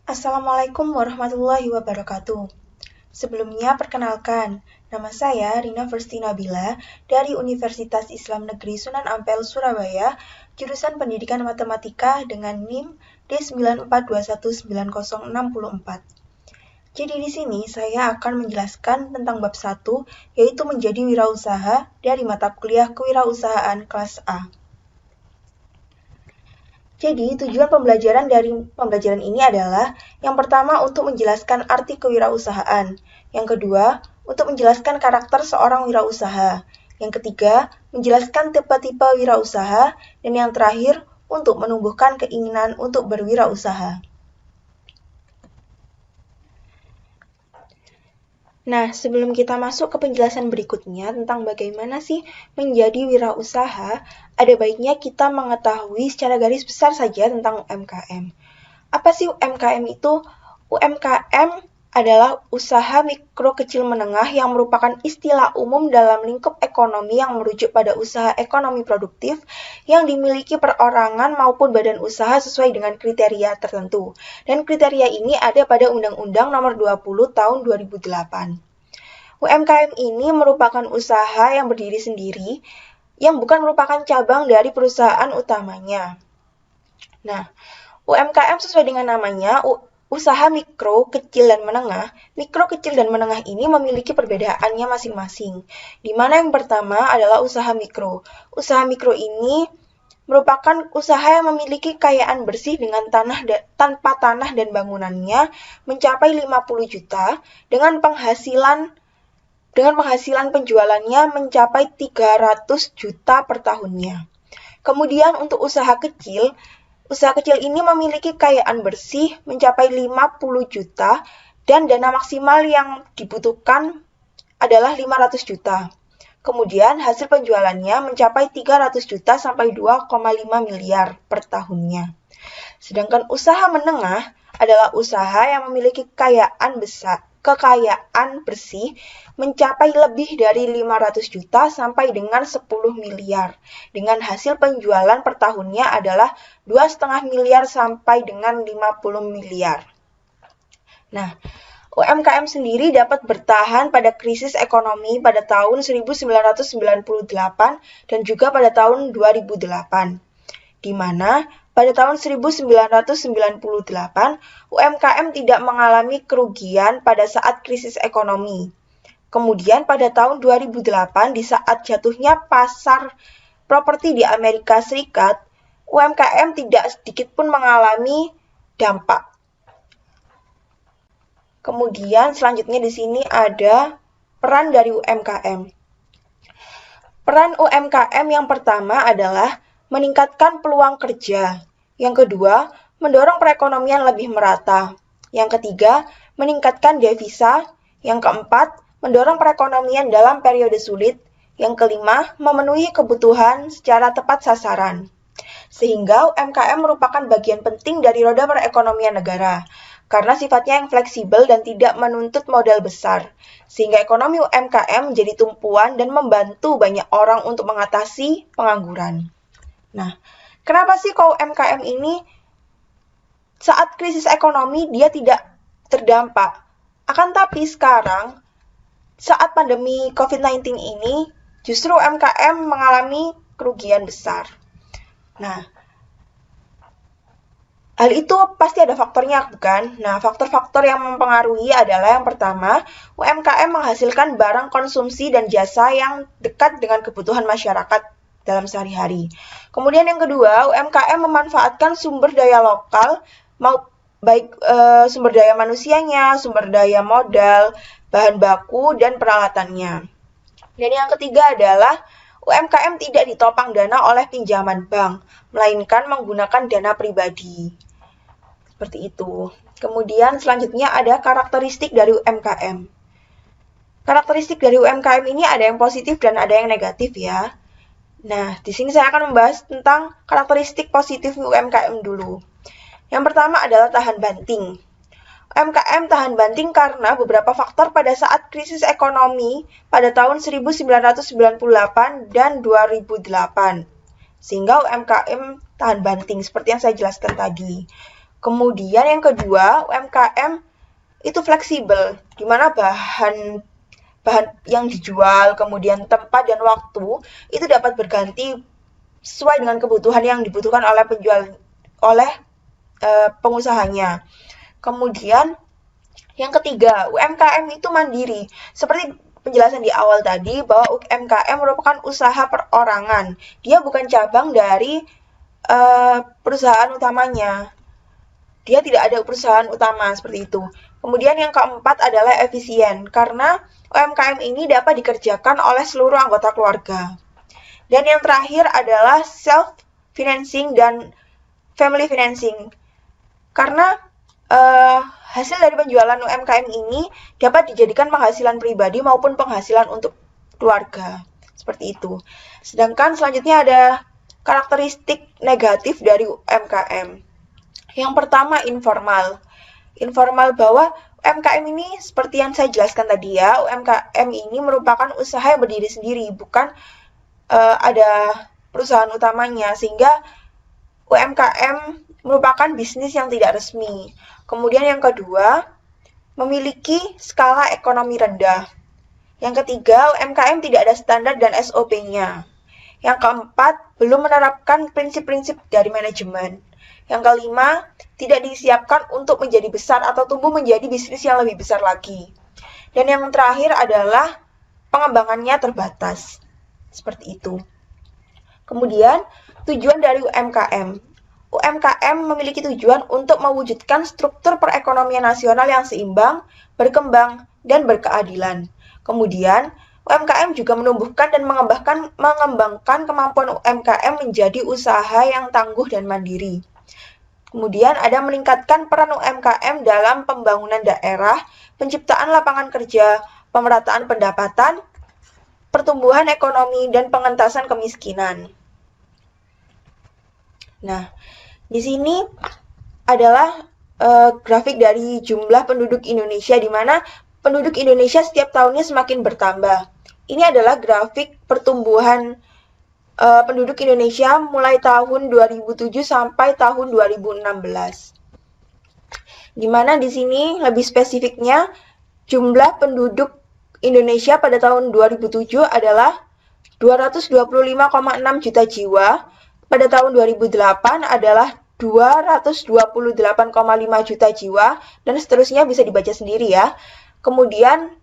Assalamualaikum warahmatullahi wabarakatuh. Sebelumnya, perkenalkan, nama saya Rina Versti Nabila dari Universitas Islam Negeri Sunan Ampel, Surabaya, jurusan Pendidikan Matematika dengan NIM D942190064. Jadi di sini saya akan menjelaskan tentang bab 1, yaitu menjadi wirausaha dari mata kuliah Kewirausahaan kelas A. Jadi, tujuan pembelajaran dari pembelajaran ini adalah yang pertama untuk menjelaskan arti kewirausahaan, yang kedua untuk menjelaskan karakter seorang wirausaha, yang ketiga menjelaskan tipe-tipe wirausaha, dan yang terakhir untuk menumbuhkan keinginan untuk berwirausaha. Nah, sebelum kita masuk ke penjelasan berikutnya tentang bagaimana sih menjadi wirausaha, ada baiknya kita mengetahui secara garis besar saja tentang UMKM. Apa sih UMKM itu? UMKM adalah usaha mikro kecil menengah yang merupakan istilah umum dalam lingkup ekonomi yang merujuk pada usaha ekonomi produktif yang dimiliki perorangan maupun badan usaha sesuai dengan kriteria tertentu. Dan kriteria ini ada pada Undang-Undang Nomor 20 Tahun 2008. UMKM ini merupakan usaha yang berdiri sendiri yang bukan merupakan cabang dari perusahaan utamanya. Nah, UMKM sesuai dengan namanya, usaha mikro, kecil, dan menengah. Mikro, kecil, dan menengah ini memiliki perbedaannya masing-masing. Di mana yang pertama adalah usaha mikro. Usaha mikro ini merupakan usaha yang memiliki kekayaan bersih dengan tanpa tanah dan bangunannya mencapai 50 juta dengan penghasilan penjualannya mencapai 300 juta per tahunnya. Kemudian untuk usaha kecil ini memiliki kekayaan bersih mencapai 50 juta dan dana maksimal yang dibutuhkan adalah 500 juta. Kemudian hasil penjualannya mencapai 300 juta sampai 2,5 miliar per tahunnya. Sedangkan usaha menengah adalah usaha yang memiliki kekayaan bersih mencapai lebih dari 500 juta sampai dengan 10 miliar. Dengan hasil penjualan per tahunnya adalah 2,5 miliar sampai dengan 50 miliar. Nah, UMKM sendiri dapat bertahan pada krisis ekonomi pada tahun 1998 dan juga pada tahun 2008, di mana pada tahun 1998, UMKM tidak mengalami kerugian pada saat krisis ekonomi. Kemudian pada tahun 2008, di saat jatuhnya pasar properti di Amerika Serikat, UMKM tidak sedikit pun mengalami dampak. Kemudian selanjutnya di sini ada peran dari UMKM. Peran UMKM yang pertama adalah meningkatkan peluang kerja. Yang kedua, mendorong perekonomian lebih merata. Yang ketiga, meningkatkan devisa. Yang keempat, mendorong perekonomian dalam periode sulit. Yang kelima, memenuhi kebutuhan secara tepat sasaran. Sehingga UMKM merupakan bagian penting dari roda perekonomian negara, karena sifatnya yang fleksibel dan tidak menuntut modal besar, sehingga ekonomi UMKM menjadi tumpuan dan membantu banyak orang untuk mengatasi pengangguran. Nah, kenapa sih kalau UMKM ini saat krisis ekonomi dia tidak terdampak? Akan tapi sekarang, saat pandemi COVID-19 ini, justru UMKM mengalami kerugian besar. Nah, hal itu pasti ada faktornya, bukan? Nah, faktor-faktor yang mempengaruhi adalah yang pertama, UMKM menghasilkan barang konsumsi dan jasa yang dekat dengan kebutuhan masyarakat dalam sehari-hari. Kemudian yang kedua, UMKM memanfaatkan sumber daya lokal, baik sumber daya manusianya, sumber daya modal, bahan baku, dan peralatannya. Dan yang ketiga adalah UMKM tidak ditopang dana oleh pinjaman bank, melainkan menggunakan dana pribadi. Seperti itu. Kemudian selanjutnya ada karakteristik dari UMKM. Karakteristik dari UMKM ini ada yang positif dan ada yang negatif ya. Nah, di sini saya akan membahas tentang karakteristik positif UMKM dulu. Yang pertama adalah tahan banting. UMKM tahan banting karena beberapa faktor pada saat krisis ekonomi pada tahun 1998 dan 2008. Sehingga UMKM tahan banting seperti yang saya jelaskan tadi. Kemudian yang kedua, UMKM itu fleksibel, di mana bahan yang dijual, kemudian tempat dan waktu itu dapat berganti sesuai dengan kebutuhan yang dibutuhkan oleh pengusahanya. Kemudian yang ketiga, UMKM itu mandiri. Seperti penjelasan di awal tadi bahwa UMKM merupakan usaha perorangan. Dia bukan cabang dari perusahaan utamanya. Dia tidak ada perusahaan utama seperti itu. Kemudian yang keempat adalah efisien, karena UMKM ini dapat dikerjakan oleh seluruh anggota keluarga. Dan yang terakhir adalah self-financing dan family financing. Karena hasil dari penjualan UMKM ini dapat dijadikan penghasilan pribadi maupun penghasilan untuk keluarga. Seperti itu. Sedangkan selanjutnya ada karakteristik negatif dari UMKM. Yang pertama, informal. Informal bahwa UMKM ini seperti yang saya jelaskan tadi ya, UMKM ini merupakan usaha yang berdiri sendiri, bukan ada perusahaan utamanya, sehingga UMKM merupakan bisnis yang tidak resmi. Kemudian yang kedua, memiliki skala ekonomi rendah. Yang ketiga, UMKM tidak ada standar dan SOP-nya. Yang keempat, belum menerapkan prinsip-prinsip dari manajemen. Yang kelima, tidak disiapkan untuk menjadi besar atau tumbuh menjadi bisnis yang lebih besar lagi. Dan yang terakhir adalah pengembangannya terbatas. Seperti itu. Kemudian, tujuan dari UMKM. UMKM memiliki tujuan untuk mewujudkan struktur perekonomian nasional yang seimbang, berkembang, dan berkeadilan. Kemudian, UMKM juga menumbuhkan dan mengembangkan kemampuan UMKM menjadi usaha yang tangguh dan mandiri. Kemudian ada meningkatkan peran UMKM dalam pembangunan daerah, penciptaan lapangan kerja, pemerataan pendapatan, pertumbuhan ekonomi, dan pengentasan kemiskinan. Nah, di sini adalah grafik dari jumlah penduduk Indonesia, di mana penduduk Indonesia setiap tahunnya semakin bertambah. Ini adalah grafik pertumbuhan penduduk Indonesia mulai tahun 2007 sampai tahun 2016. Di mana di sini lebih spesifiknya jumlah penduduk Indonesia pada tahun 2007 adalah 225,6 juta jiwa, pada tahun 2008 adalah 228,5 juta jiwa, dan seterusnya bisa dibaca sendiri ya. Kemudian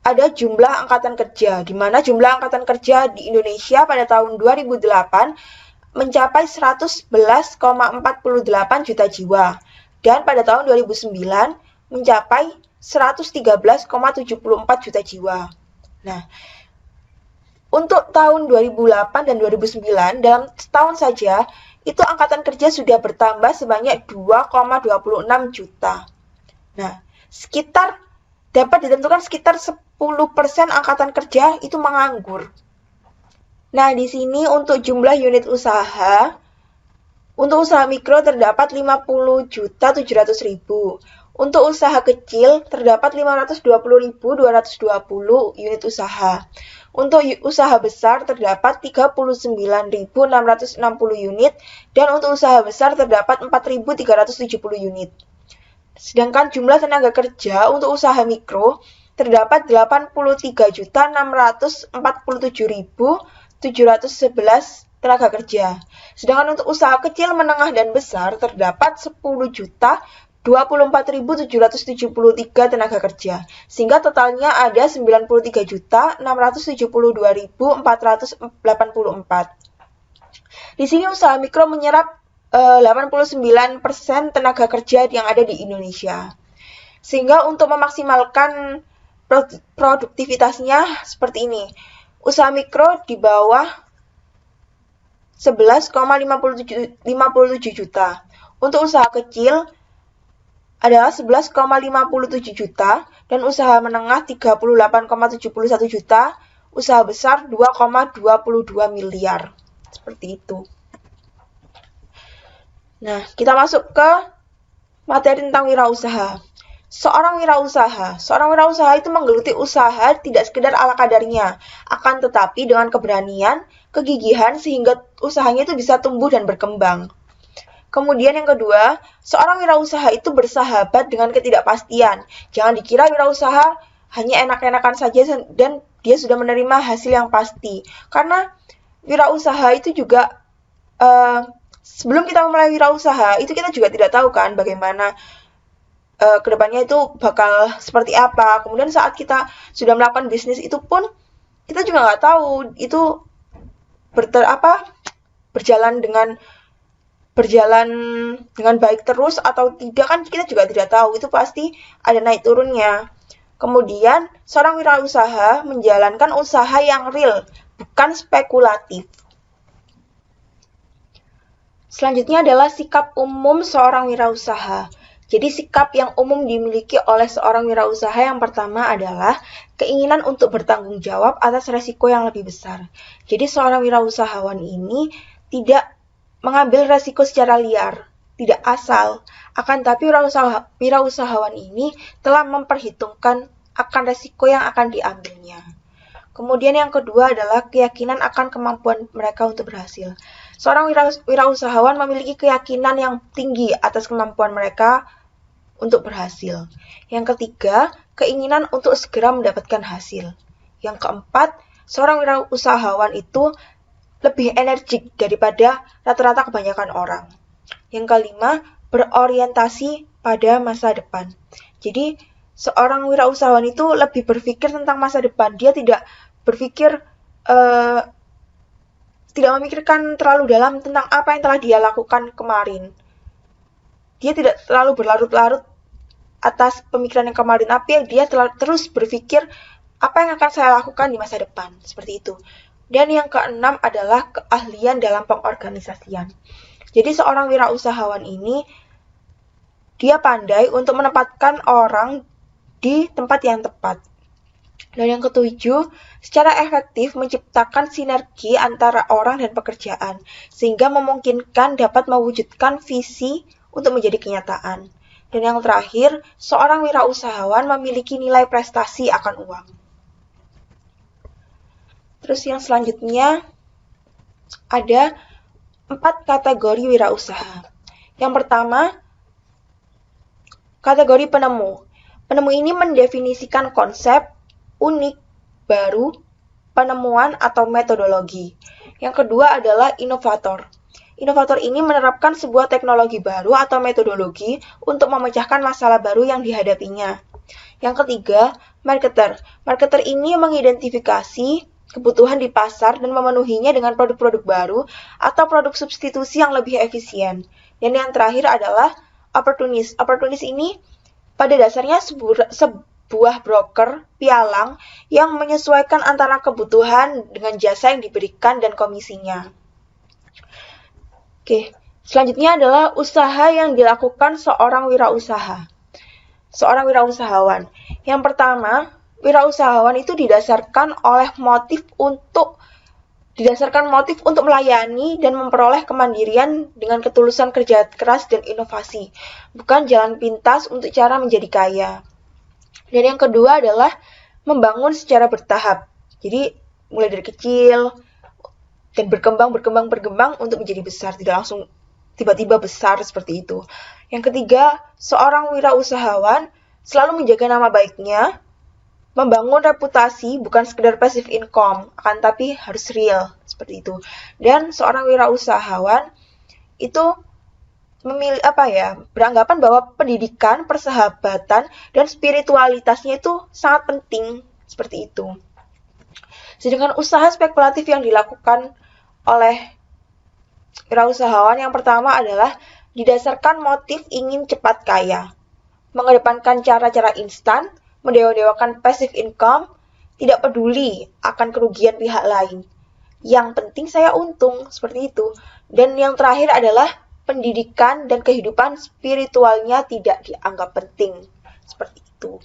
ada jumlah angkatan kerja, di mana jumlah angkatan kerja di Indonesia pada tahun 2008 mencapai 111,48 juta jiwa, dan pada tahun 2009 mencapai 113,74 juta jiwa. Nah, untuk tahun 2008 dan 2009, dalam setahun saja, itu angkatan kerja sudah bertambah sebanyak 2,26 juta. Nah, dapat ditentukan sekitar 10% angkatan kerja itu menganggur. Nah, di sini untuk jumlah unit usaha, untuk usaha mikro terdapat 50.700.000. Untuk usaha kecil terdapat 520.220 unit usaha. Untuk usaha besar terdapat 39.660 unit, dan untuk usaha besar terdapat 4.370 unit. Sedangkan jumlah tenaga kerja untuk usaha mikro terdapat 83.647.711 tenaga kerja. Sedangkan untuk usaha kecil, menengah, dan besar terdapat 10.024.773 tenaga kerja, sehingga totalnya ada 93.672.484. Di sini usaha mikro menyerap 89% tenaga kerja yang ada di Indonesia. Sehingga untuk memaksimalkan produktivitasnya seperti ini. Usaha mikro di bawah 11,57 juta. Untuk usaha kecil adalah 11,57 juta, dan usaha menengah 38,71 juta, usaha besar 2,22 miliar. Seperti itu. Nah, kita masuk ke materi tentang wirausaha. Seorang wirausaha itu menggeluti usaha tidak sekedar ala kadarnya, akan tetapi dengan keberanian, kegigihan, sehingga usahanya itu bisa tumbuh dan berkembang. Kemudian yang kedua, seorang wirausaha itu bersahabat dengan ketidakpastian. Jangan dikira wirausaha hanya enak-enakan saja dan dia sudah menerima hasil yang pasti. Karena wirausaha itu juga sebelum kita memulai wirausaha itu kita juga tidak tahu kan bagaimana kedepannya itu bakal seperti apa. Kemudian saat kita sudah melakukan bisnis itu pun kita juga nggak tahu itu berjalan dengan baik terus atau tidak, kan kita juga tidak tahu. Itu pasti ada naik turunnya. Kemudian seorang wirausaha menjalankan usaha yang real, bukan spekulatif. Selanjutnya adalah sikap umum seorang wirausaha. Jadi sikap yang umum dimiliki oleh seorang wirausaha yang pertama adalah keinginan untuk bertanggung jawab atas resiko yang lebih besar. Jadi seorang wirausahawan ini tidak mengambil resiko secara liar, tidak asal. Akan tapi wirausahawan ini telah memperhitungkan akan resiko yang akan diambilnya. Kemudian yang kedua adalah keyakinan akan kemampuan mereka untuk berhasil. Seorang wirausahawan memiliki keyakinan yang tinggi atas kemampuan mereka untuk berhasil. Yang ketiga, keinginan untuk segera mendapatkan hasil. Yang keempat, seorang wirausahawan itu lebih energik daripada rata-rata kebanyakan orang. Yang kelima, berorientasi pada masa depan. Jadi, seorang wirausahawan itu lebih berpikir tentang masa depan. Dia tidak berpikir, tidak memikirkan terlalu dalam tentang apa yang telah dia lakukan kemarin. Dia tidak terlalu berlarut-larut atas pemikiran yang kemarin, tapi dia terus berpikir apa yang akan saya lakukan di masa depan, seperti itu. Dan yang keenam adalah keahlian dalam pengorganisasian. Jadi seorang wirausahawan ini, dia pandai untuk menempatkan orang di tempat yang tepat. Dan yang ketujuh, secara efektif menciptakan sinergi antara orang dan pekerjaan, sehingga memungkinkan dapat mewujudkan visi untuk menjadi kenyataan. Dan yang terakhir, seorang wirausahawan memiliki nilai prestasi akan uang. Terus yang selanjutnya, ada 4 kategori wirausaha. Yang pertama, kategori penemu. Penemu ini mendefinisikan konsep unik, baru, penemuan atau metodologi. Yang kedua adalah inovator. Inovator ini menerapkan sebuah teknologi baru atau metodologi untuk memecahkan masalah baru yang dihadapinya. Yang ketiga, marketer. Marketer ini mengidentifikasi kebutuhan di pasar dan memenuhinya dengan produk-produk baru atau produk substitusi yang lebih efisien. Dan yang terakhir adalah opportunist. Opportunist ini pada dasarnya sebuah broker pialang yang menyesuaikan antara kebutuhan dengan jasa yang diberikan dan komisinya. Oke, selanjutnya adalah usaha yang dilakukan seorang wirausahawan. Yang pertama, wirausahawan itu didasarkan motif untuk melayani dan memperoleh kemandirian dengan ketulusan kerja keras dan inovasi, bukan jalan pintas untuk cara menjadi kaya. Dan yang kedua adalah membangun secara bertahap. Jadi mulai dari kecil dan berkembang untuk menjadi besar, tidak langsung tiba-tiba besar seperti itu. Yang ketiga, seorang wirausahawan selalu menjaga nama baiknya, membangun reputasi bukan sekedar passive income, akan tapi harus real seperti itu. Dan seorang wirausahawan itu beranggapan bahwa pendidikan, persahabatan, dan spiritualitasnya itu sangat penting seperti itu. Sedangkan usaha spekulatif yang dilakukan oleh wirausahawan yang pertama adalah didasarkan motif ingin cepat kaya, mengedepankan cara-cara instan, mendewa-dewakan passive income, tidak peduli akan kerugian pihak lain. Yang penting saya untung, seperti itu. Dan yang terakhir adalah pendidikan dan kehidupan spiritualnya tidak dianggap penting, seperti itu.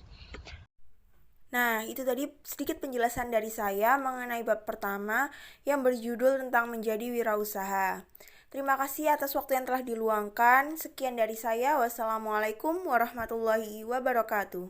Nah, itu tadi sedikit penjelasan dari saya mengenai bab pertama yang berjudul tentang menjadi wirausaha. Terima kasih atas waktu yang telah diluangkan. Sekian dari saya. Wassalamualaikum warahmatullahi wabarakatuh.